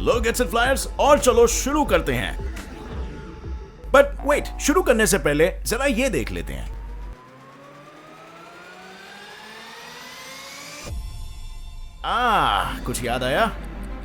Low gets it flyers, और चलो शुरू करते हैं। बट वेट, शुरू करने से पहले जरा ये देख लेते हैं। कुछ याद आया?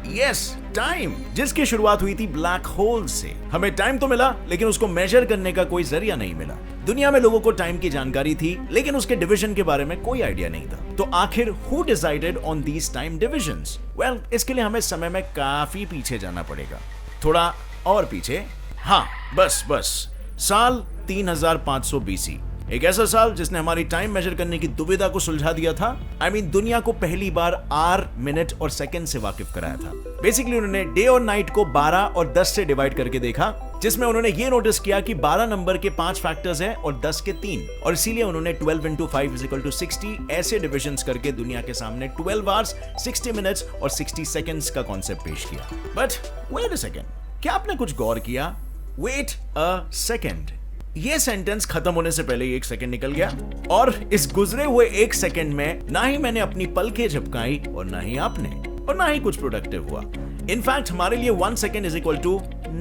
यस, टाइम, जिसकी शुरुआत हुई थी ब्लैक होल से। हमें टाइम तो मिला, लेकिन उसको मेजर करने का कोई जरिया नहीं मिला। दुनिया में लोगों को टाइम की जानकारी थी, लेकिन उसके डिवीजन के बारे में कोई आइडिया नहीं था। तो आखिर who decided on these time divisions? Well, इसके लिए हमें समय में काफी पीछे जाना पड़ेगा, थोड़ा और पीछे। हाँ, बस साल 3500 BC, एक ऐसा साल जिसने हमारी टाइम मेजर करने की दुविधा को सुलझा दिया था। दुनिया को पहली बार आवर, मिनट और सेकंड से वाकिफ कराया था। बेसिकली उन्होंने डे और नाइट को 12 और 10 से डिवाइड करके देखा, जिसमें उन्होंने ये नोटिस किया कि 12 नंबर के 5 फैक्टर्स हैं और 10 के 3, और इसीलिए उन्होंने 12 into 5 = 60 ऐसे डिविजन्स करके दुनिया के सामने 12 आवर्स, 60 मिनट्स और 60 सेकंड्स का कॉन्सेप्ट पेश किया। बट वेट अ सेकंड, क्या आपने कुछ गौर किया? वेट अ सेकंड, ये सेंटेंस खत्म होने से पहले 1 सेकंड निकल गया, और इस गुजरे हुए 1 सेकंड में ना ही मैंने अपनी पलकें झपकाई और ना ही आपने, और ना ही कुछ प्रोडक्टिव हुआ। इनफैक्ट हमारे लिए 1 सेकंड =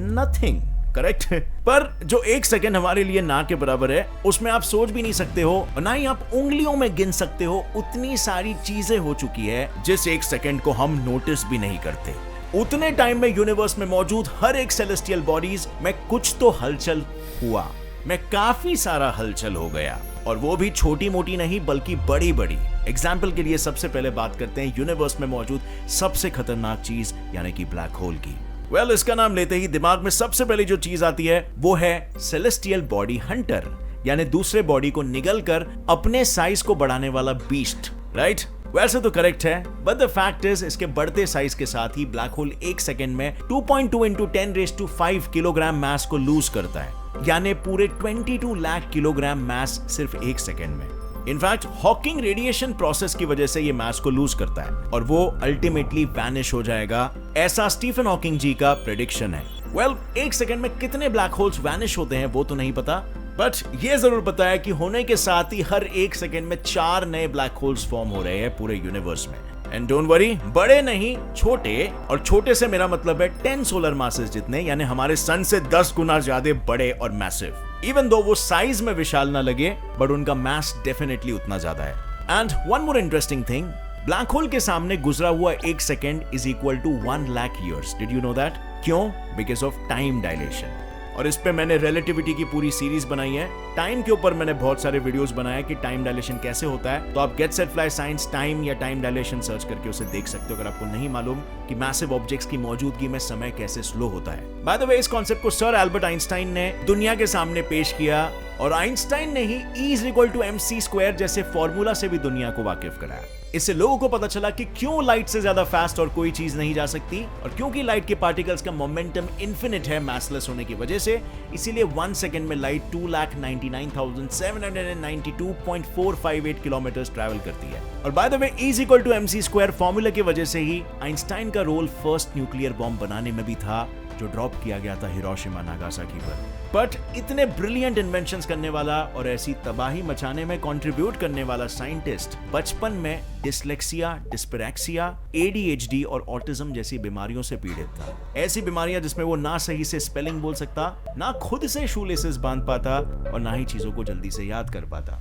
नथिंग, करेक्ट? पर जो 1 सेकंड हमारे लिए ना के बराबर है, उसमें आप सोच भी नहीं सकते हो और ना ही आप उंगलियों में गिन सकते हो। उतनी सारी चीजें हो चुकी है जिस 1 सेकंड को हम नोटिस भी नहीं करते। उतने टाइम में यूनिवर्स में मौजूद हर एक सेलेस्टियल बॉडीज में कुछ तो हलचल हुआ, में काफी सारा हलचल हो गया, और वो भी छोटी मोटी नहीं बल्कि बड़ी बड़ी। एग्जाम्पल के लिए सबसे पहले बात करते हैं यूनिवर्स में मौजूद सबसे खतरनाक चीज यानी कि ब्लैक होल की। वेल, इसका नाम लेते ही दिमाग में सबसे पहले जो चीज आती है वो है सेलेस्टियल बॉडी हंटर, यानी दूसरे बॉडी को निगल कर अपने साइज को बढ़ाने वाला बीस्ट, राइट? वैसे तो करेक्ट है, बट द फैक्ट इज इसके बढ़ते साइज के साथ ही ब्लैक होल 1 सेकंड में 2.2 × 10⁵ किलोग्राम मास को लूज करता है, यानी पूरे 22 लाख किलोग्राम मास सिर्फ 1 सेकंड में। इनफैक्ट हॉकिंग रेडिएशन प्रोसेस की वजह से ये मास को लूज करता है और वो अल्टीमेटली वैनिश हो जाएगा, ऐसा स्टीफन हॉकिंग जी का प्रेडिक्शन है। वेल, 1 सेकंड में कितने ब्लैक होल्स वैनिश होते हैं वो तो नहीं पता, बट ये जरूर पता है कि होने के साथ ही हर 1 सेकंड में 4 नए ब्लैक होल्स फॉर्म हो रहे हैं पूरे यूनिवर्स में। एंड डोंट वरी, बड़े नहीं, छोटे, और छोटे से मेरा मतलब है 10 सोलर मासेस जितने, यानी हमारे सन से 10 गुना ज्यादा बड़े और मैसिव। इवन दो वो साइज में विशाल ना लगे, बट उनका मास डेफिनेटली उतना ज्यादा है। And one more interesting thing, black hole के सामने गुजरा हुआ 1 second = 1 lakh years. Did you know that? क्यों? Because of time dilation. और इस पे मैंने रिलेटिविटी की पूरी सीरीज बनाई है। टाइम के ऊपर मैंने बहुत सारे वीडियोस बनाए कि टाइम डायलेशन कैसे होता है, तो आप get set fly science time या टाइम डायलेशन सर्च करके उसे देख सकते हो, अगर आपको नहीं मालूम कि मैसिव ऑब्जेक्ट्स की मौजूदगी में समय कैसे स्लो होता है। बाय द वे, इस कॉन्सेप्ट को सर एल्बर्ट आइंस्टाइन ने दुनिया के सामने पेश किया, और आइंस्टाइन ने ही E=mc² जैसे फॉर्मूला से भी दुनिया को वाकिफ कराया। इससे लोगों को पता चला कि क्यों लाइट से ज्यादा फास्ट और कोई चीज नहीं जा सकती, और क्योंकि लाइट के पार्टिकल्स का मोमेंटम इन्फिनिट है मैसलेस होने की वजह से, इसीलिए 1 सेकंड में लाइट 2,99,792.458 किलोमीटर ट्रैवल करती है। और by the way, E=mc² formula की वजह से ही आइंस्टाइन का रोल फर्स्ट न्यूक्लियर बॉम्ब बनाने में भी था, जो ड्रॉप किया गया था हिरोशिमा नागासाकी पर। बट इतने ब्रिलियंट इन्वेंशंस करने वाला और ऐसी तबाही मचाने में कंट्रीब्यूट करने वाला साइंटिस्ट बचपन में डिस्लेक्सिया, डिस्पैरेक्सिया, ADHD और ऑटिज्म जैसी बीमारियों से पीड़ित था। ऐसी बीमारियां जिसमें वो ना सही से स्पेलिंग बोल सकता, ना खुद से शूलेसेस बांध पाता, और ना ही चीजों को जल्दी से याद कर पाता।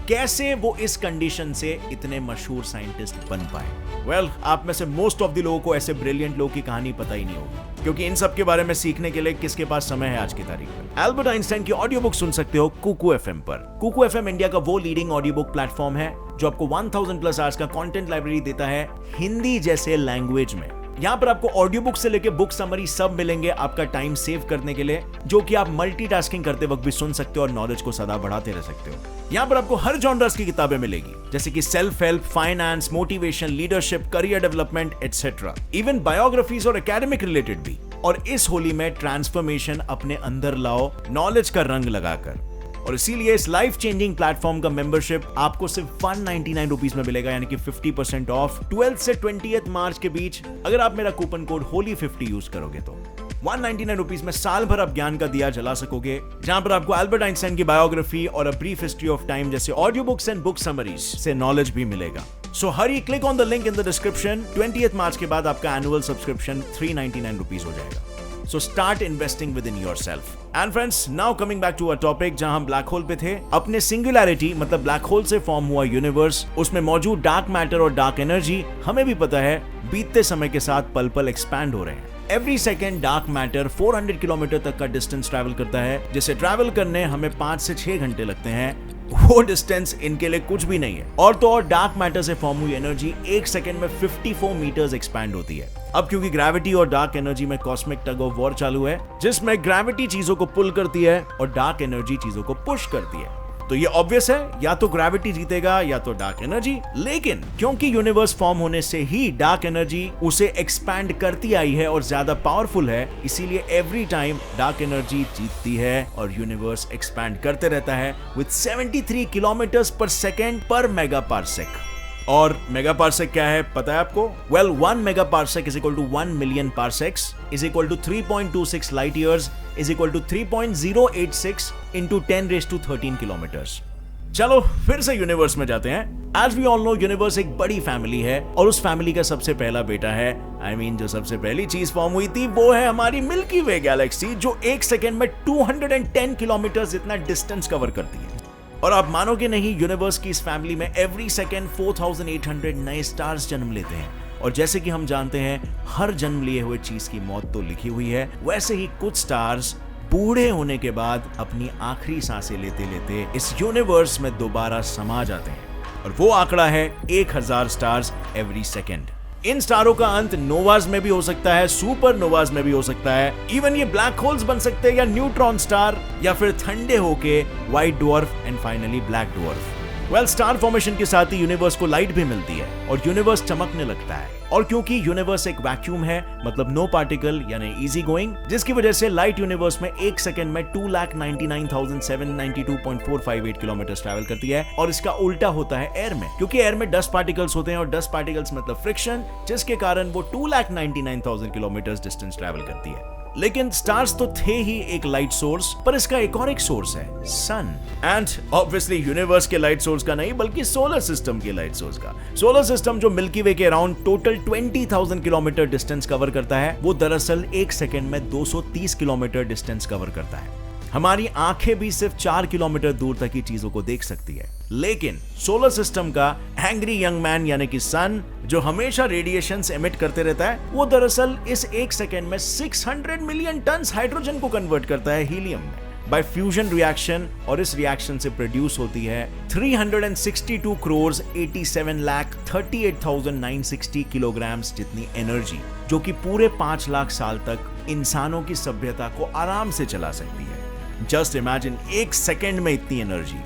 कैसे वो इस कंडीशन से इतने मशहूर साइंटिस्ट बन पाए? वेल, आप में से मोस्ट ऑफ द लोगों को ऐसे ब्रिलियंट लोगों की कहानी पता ही नहीं होगी, क्योंकि इन सब के बारे में सीखने के लिए किसके पास समय है आज की तारीख में? एल्बर्ट आइंस्टाइन की ऑडियो बुक सुन सकते हो कुकू FM पर। कुकू FM इंडिया का वो लीडिंग ऑडियो बुक प्लेटफॉर्म है जो आपको 1000+ आवर्स का कंटेंट लाइब्रेरी देता है हिंदी जैसे लैंग्वेज में। यहाँ पर आपको ऑडियो बुक से लेके बुक समरी सब मिलेंगे आपका टाइम सेव करने के लिए, जो कि आप मल्टीटास्किंग करते वक्त भी सुन सकते हो और नॉलेज को सदा बढ़ाते रह सकते हो। यहाँ पर आपको हर जॉनर्स की किताबें मिलेगी, जैसे कि self help, finance, motivation, leadership, career development etcetera, even biographies और एकेडमिक रिलेटेड भी। और इस होली में ट्रांसफॉर्मेशन अपने अंदर लाओ नॉलेज का रंग लगाकर। और इसीलिए इस लाइफ चेंजिंग प्लेटफॉर्म का मेंबरशिप आपको सिर्फ 199 रुपीज में मिलेगा, यानी कि 50% ऑफ 12 से 20 मार्च के बीच, अगर आप मेरा कूपन कोड HOLY50 यूज करोगे तो। 199 रुपीज में साल भर आप ज्ञान का दिया जला सकोगे, जहां पर आपको एल्बर्ट आइंस्टाइन की बायोग्राफी और a brief history of time जैसे audio books and book summaries से नॉलेज भी मिलेगा। So hurry, click on the link in the description. 20th March के बाद आपका एनुअल सब्सक्रिप्शन 399 रुपीज हो जाएगा। So start investing within yourself. And friends, now coming back to our topic, जहां हम ब्लैक होल पे थे। अपने सिंगुलैरिटी मतलब ब्लैक होल से फॉर्म हुआ यूनिवर्स, उसमें मौजूद डार्क मैटर और डार्क एनर्जी हमें भी पता है बीतते समय के साथ पल पल एक्सपैंड हो रहे हैं। Every second dark matter 400 kilometre तक का डिस्टेंस ट्रैवल करता है, जिसे ट्रैवल करने हमें 5 से 6 घंटे लगते हैं। वो डिस्टेंस इनके लिए कुछ भी नहीं है। और तो और डार्क मैटर से फॉर्म हुई एनर्जी 1 सेकेंड में 54 मीटर्स एक्सपैंड होती है। अब क्योंकि ग्रेविटी और डार्क एनर्जी में कॉस्मिक टग ऑफ वॉर चालू है, जिसमें ग्रेविटी चीजों को पुल करती है और डार्क एनर्जी चीजों को पुश करती है, तो ये ऑब्वियस है, या तो ग्रेविटी जीतेगा या तो डार्क एनर्जी। लेकिन क्योंकि यूनिवर्स फॉर्म होने से ही डार्क एनर्जी उसे एक्सपैंड करती आई है और ज्यादा पावरफुल है, इसीलिए एवरी टाइम डार्क एनर्जी जीतती है और यूनिवर्स एक्सपैंड करते रहता है विद 73 किलोमीटर्स पर सेकेंड पर मेगा पार्सेक। और मेगा पार्सेक क्या है पता है आपको? Well, 1 mega parsec is equal to 1 million parsecs is equal to 3.26 light years is equal to 3.086 into 10⁻13 kilometres. चलो फिर से यूनिवर्स में जाते हैं। As we all know, universe एक बड़ी फैमिली है और उस फैमिली का सबसे पहला बेटा है, जो सबसे पहली चीज फॉर्म हुई थी वो है हमारी मिल्की वे गैलेक्सी, जो 1 सेकेंड में 210 किलोमीटर जितना डिस्टेंस कवर करती है। और आप मानोगे नहीं, यूनिवर्स की इस फैमिली में एवरी सेकेंड 4800 नए स्टार्स जन्म लेते हैं। और जैसे कि हम जानते हैं, हर जन्म लिए हुए चीज की मौत तो लिखी हुई है, वैसे ही कुछ स्टार्स बूढ़े होने के बाद अपनी आखिरी सांसें लेते लेते इस यूनिवर्स में दोबारा समा जाते हैं। और वो आंकड़ा है 1000 स्टार्स एवरी सेकेंड। इन स्टारों का अंत नोवाज में भी हो सकता है, सुपर नोवाज में भी हो सकता है, इवन ये ब्लैक होल्स बन सकते हैं या न्यूट्रॉन स्टार, या फिर ठंडे होके white dwarf and finally black dwarf. Well, star formation के साथ ही यूनिवर्स को लाइट भी मिलती है और यूनिवर्स चमकने लगता है। और क्योंकि यूनिवर्स एक वैक्यूम है, मतलब नो पार्टिकल यानी इजी गोइंग, जिसकी वजह से लाइट यूनिवर्स में 1 सेकेंड में 2,99,792.458 किलोमीटर ट्रैवल करती है। और इसका उल्टा होता है एयर में, क्योंकि एयर में डस्ट पार्टिकल्स होते हैं और डस्ट पार्टिकल्स मतलब फ्रिक्शन, जिसके कारण वो 2,99,000 किलोमीटर डिस्टेंस ट्रैवल करती है। लेकिन स्टार्स तो थे ही एक लाइट सोर्स, पर इसका एक और एक सोर्स है, सन। एंड ऑब्वियसली यूनिवर्स के लाइट सोर्स का नहीं, बल्कि सोलर सिस्टम के लाइट सोर्स का। सोलर सिस्टम जो मिल्की वे के around total 20,000 kilometre distance cover करता है, वो दरअसल 1 सेकेंड में 230 किलोमीटर डिस्टेंस कवर करता है। हमारी आंखें भी सिर्फ 4 किलोमीटर दूर तक की चीजों को देख सकती है। लेकिन सोलर सिस्टम का एंग्री यंग मैन यानी कि सन, जो हमेशा रेडिएशंस एमिट करते रहता है, वो दरअसल इस 1 सेकेंड में 600 मिलियन टन हाइड्रोजन को कन्वर्ट करता है हीलियम में बाय फ्यूजन रिएक्शन। और इस रिएक्शन से प्रोड्यूस होती है 362 करोड़ 87,38,960 किलोग्राम जितनी एनर्जी, जो कि पूरे 5 लाख साल तक इंसानों की सभ्यता को आराम से चला सकती है। जस्ट इमेजिन, 1 सेकेंड में इतनी एनर्जी।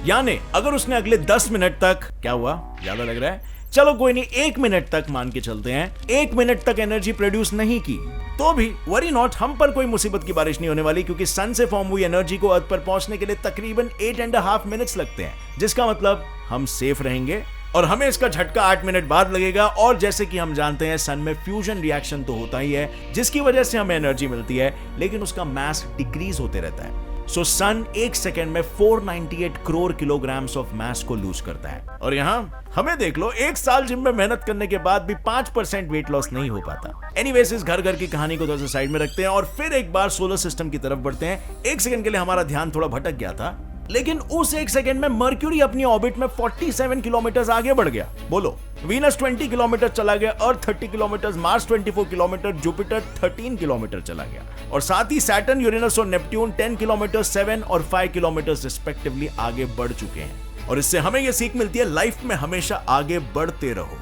यानी अगर उसने अगले 10 मिनट तक, क्या हुआ ज्यादा लग रहा है, चलो कोई नहीं, 1 मिनट तक मान के चलते हैं, 1 मिनट तक एनर्जी प्रोड्यूस नहीं की, तो भी वरी नॉट, हम पर कोई मुसीबत की बारिश नहीं होने वाली, क्योंकि सन से फॉर्म हुई एनर्जी को अर्थ पर पहुंचने के लिए तकरीबन 8.5 मिनट्स लगते हैं, जिसका मतलब हम सेफ रहेंगे और हमें इसका झटका 8 मिनट बाद लगेगा। और जैसे कि हम जानते हैं, सन में फ्यूजन रिएक्शन तो होता ही है, जिसकी वजह से हमें एनर्जी मिलती है, लेकिन उसका मास डिक्रीज होते रहता है। सो सन 1 सेकेंड में 498 करोड़ किलोग्राम्स ऑफ मास को लूज करता है। और यहाँ हमें देख लो, 1 साल जिम में मेहनत करने के बाद भी 5% वेट लॉस नहीं हो पाता। एनीवेज, इस घर घर की कहानी को थोड़ा सा साइड में रखते हैं और फिर एक बार सोलर सिस्टम की तरफ बढ़ते हैं। 1 सेकेंड के लिए हमारा ध्यान थोड़ा भटक गया था, लेकिन उस 1 सेकेंड में मर्क्यूरी अपनी ऑर्बिट में 47 किलोमीटर आगे बढ़ गया। बोलो, वीनस 20 किलोमीटर चला गया, अर्थ 30 kilometre, Mars 24 kilometre, Jupiter 13 kilometre चला गया, और साथ ही सैटर्न, यूरेनस और नेपट्यून 10 किलोमीटर, 7 और 5 किलोमीटर रिस्पेक्टिवली आगे बढ़ चुके हैं। और इससे हमें यह सीख मिलती है, लाइफ में हमेशा आगे बढ़ते रहो।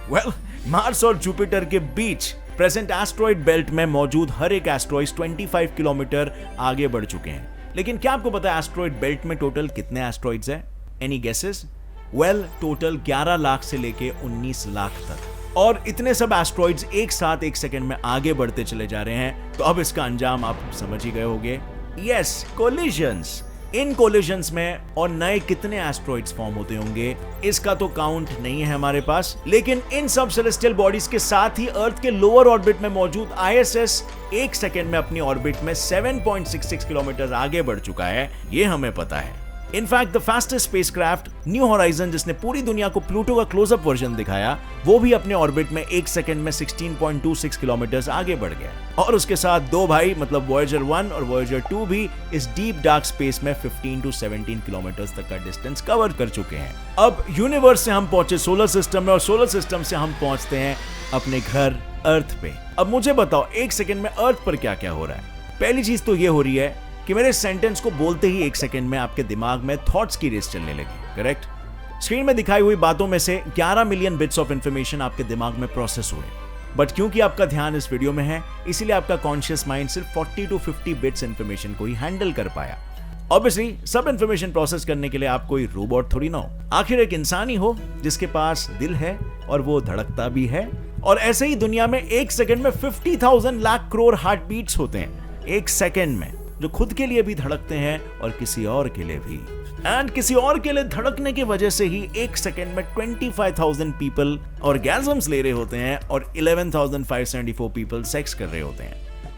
वेल, मार्स और जुपिटर के बीच प्रेजेंट एस्ट्रॉइड बेल्ट में मौजूद हर एक एस्ट्रॉइड 25 किलोमीटर आगे बढ़ चुके हैं। लेकिन क्या आपको पता है एस्ट्रॉइड बेल्ट में टोटल कितने एस्ट्रॉइड्स हैं? Any guesses? Well, total 11 lakh से लेके 19 लाख तक। और इतने सब एस्ट्रॉइड्स एक साथ 1 सेकेंड में आगे बढ़ते चले जा रहे हैं, तो अब इसका अंजाम आप समझ ही गए होंगे। Yes, collisions. इन कोलिजन्स में और नए कितने एस्ट्रॉइड्स फॉर्म होते होंगे, इसका तो काउंट नहीं है हमारे पास। लेकिन इन सब सेलेस्टियल बॉडीज के साथ ही अर्थ के लोअर ऑर्बिट में मौजूद ISS 1 सेकेंड में अपनी ऑर्बिट में 7.66 किलोमीटर आगे बढ़ चुका है, ये हमें पता है। In fact the fastest spacecraft new horizon, जिसने पूरी दुनिया को प्लूटो का क्लोजअप वर्जन दिखाया, वो भी अपने ऑर्बिट में 1 सेकंड में 16.26 किलोमीटर आगे बढ़ गया। और उसके साथ दो भाई मतलब वॉयेजर 1 और वॉयेजर 2 भी इस डीप डार्क स्पेस में 15 to 17 किलोमीटर तक का डिस्टेंस कवर कर चुके हैं। अब यूनिवर्स से हम पहुंचे सोलर सिस्टम में, और सोलर सिस्टम से हम पहुंचते हैं अपने घर अर्थ पे। अब मुझे बताओ 1 सेकंड में अर्थ पर क्या क्या हो रहा है। पहली चीज तो ये हो रही है कि मेरे सेंटेंस को बोलते ही 1 सेकंड में आपके दिमाग में थॉट्स की रेस चलने लगी, करेक्ट? स्क्रीन में दिखाई हुई बातों में से 11 मिलियन बिट्स ऑफ इंफॉर्मेशन आपके दिमाग में प्रोसेस हुए, बट क्योंकि आपका ध्यान इस वीडियो में है, इसीलिए आपका कॉन्शियस माइंड सिर्फ 40 to 50 बिट्स इंफॉर्मेशन को ही हैंडल कर पाया। ऑब्वियसली सब इंफॉर्मेशन प्रोसेस करने के लिए आप कोई रोबोट थोड़ी ना हो, आखिर एक इंसान ही हो जिसके पास दिल है और वो धड़कता भी है। और ऐसे ही दुनिया में 1 सेकंड में 50,000 लाख करोड़ हार्ट बीट्स होते हैं 1 सेकंड में, जो खुद के लिए भी धड़कते हैं और किसी और के लिए भी। एंड किसी और के लिए धड़कने की वजह से ही 1 सेकंड में 25,000 पीपल ऑर्गेजम्स ले रहे होते हैं और 11,574 पीपल सेक्स कर रहे होते हैं।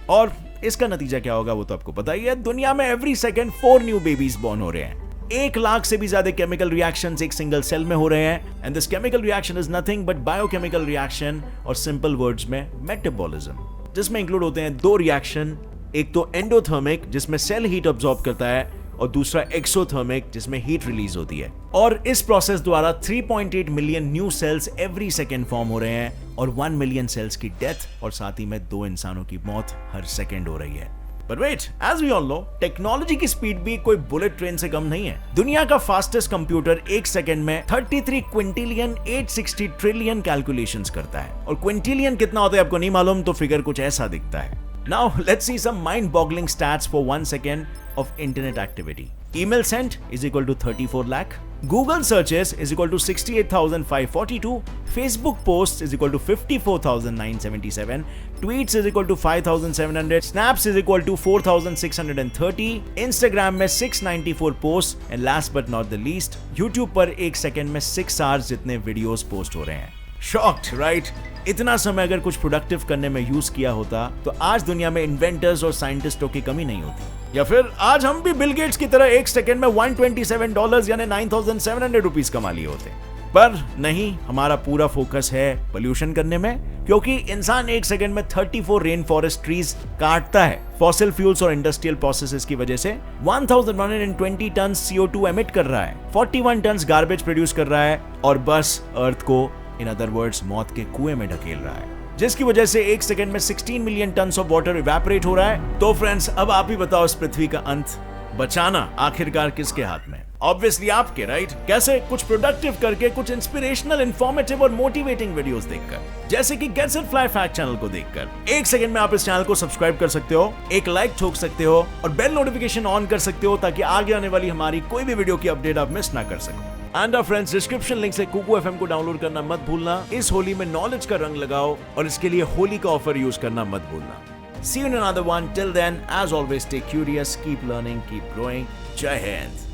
और इसका नतीजा क्या होगा वो तो आपको पता ही है, दुनिया में every second 4 new babies born हो रहे हैं। 1 लाख से भी ज्यादा केमिकल रिएक्शंस एक सिंगल सेल में हो रहे हैं। And this chemical reaction is nothing but biochemical reaction, और सिंपल वर्ड्स में मेटाबॉलिज्म, जिसमें इंक्लूड होते हैं 2 रिएक्शन। एक तो एंडोथर्मिक, जिसमें सेल हीट अब्सॉर्ब करता है, और दूसरा एक्सोथर्मिक, जिसमें हीट रिलीज होती है। और इस प्रोसेस द्वारा 3.8 million new sales every second form हो रहे हैं, और 1 मिलियन सेल्स की डेथ, और साथ ही में 2 इंसानों की मौत हर सेकेंड हो रही है। But wait, as we all know, technology की स्पीड भी कोई बुलेट ट्रेन से कम नहीं है। दुनिया का फास्टेस्ट कंप्यूटर 1 सेकंड में 33 क्विंटिलियन 860 ट्रिलियन कैलकुलेशंस करता है। और क्विंटिलियन कितना होता है आपको नहीं मालूम, तो फिगर कुछ ऐसा दिखता है। Now let's see some mind-boggling stats for 1 second of internet activity. Email sent is equal to 34 lakh. Google searches is equal to 68,542. Facebook posts is equal to 54,977. Tweets is equal to 5,700. Snaps is equal to 4,630. Instagram में 694 posts. And last but not the least, YouTube पर 1 second में 6 hours जितने videos post हो रहे हैं। Shocked, right? इतना समय अगर कुछ प्रोडक्टिव करने में यूज किया होता तो आज दुनिया में इन्वेंटर्स और साइंटिस्टों की कमी नहीं होती, या फिर आज हम भी बिल गेट्स की तरह 1 सेकंड में $127 यानी 9,700 रुपीज कमा लिए होते। पर नहीं, हमारा पूरा फोकस है पोल्यूशन करने में, क्योंकि इंसान 1 सेकंड में 34 रेन फॉरेस्ट ट्रीज काटता है। फॉसिल फ्यूल्स और इंडस्ट्रियल प्रोसेसेस की वजह से 1120 टन CO2 एमिट कर रहा है, 41 टन गार्बेज प्रोड्यूस कर रहा है, और बस अर्थ को इन अदर वर्ड्स मौत के कुएं में ढकेल रहा है, जिसकी वजह से 1 सेकंड में 16 million ton of water evaporate हो रहा है। तो फ्रेंड्स, अब आप ही बताओ, इस पृथ्वी का अंत बचाना आखिरकार किसके हाथ में? ऑब्वियसली आपके, राइट? कैसे? कुछ प्रोडक्टिव करके, कुछ इंस्पिरेशनल, इंफॉर्मेटिव और मोटिवेटिंग वीडियोस देखकर, जैसे कि gets it fly fact channel को देखकर। 1 सेकंड में आप इस चैनल को सब्सक्राइब कर सकते हो, एक लाइक ठोक सकते हो, और बेल नोटिफिकेशन ऑन कर सकते हो, ताकि आगे आने वाली हमारी कोई भी वीडियो की अपडेट आप मिस ना कर सको। एंड फ्रेंड्स, डिस्क्रिप्शन लिंक से कुकू FM को डाउनलोड करना मत भूलना। इस होली में नॉलेज का रंग लगाओ, और इसके लिए होली का ऑफर यूज करना मत भूलना। See you in another one. Till then, as always, stay curious, keep learning, keep growing. Jai Hind.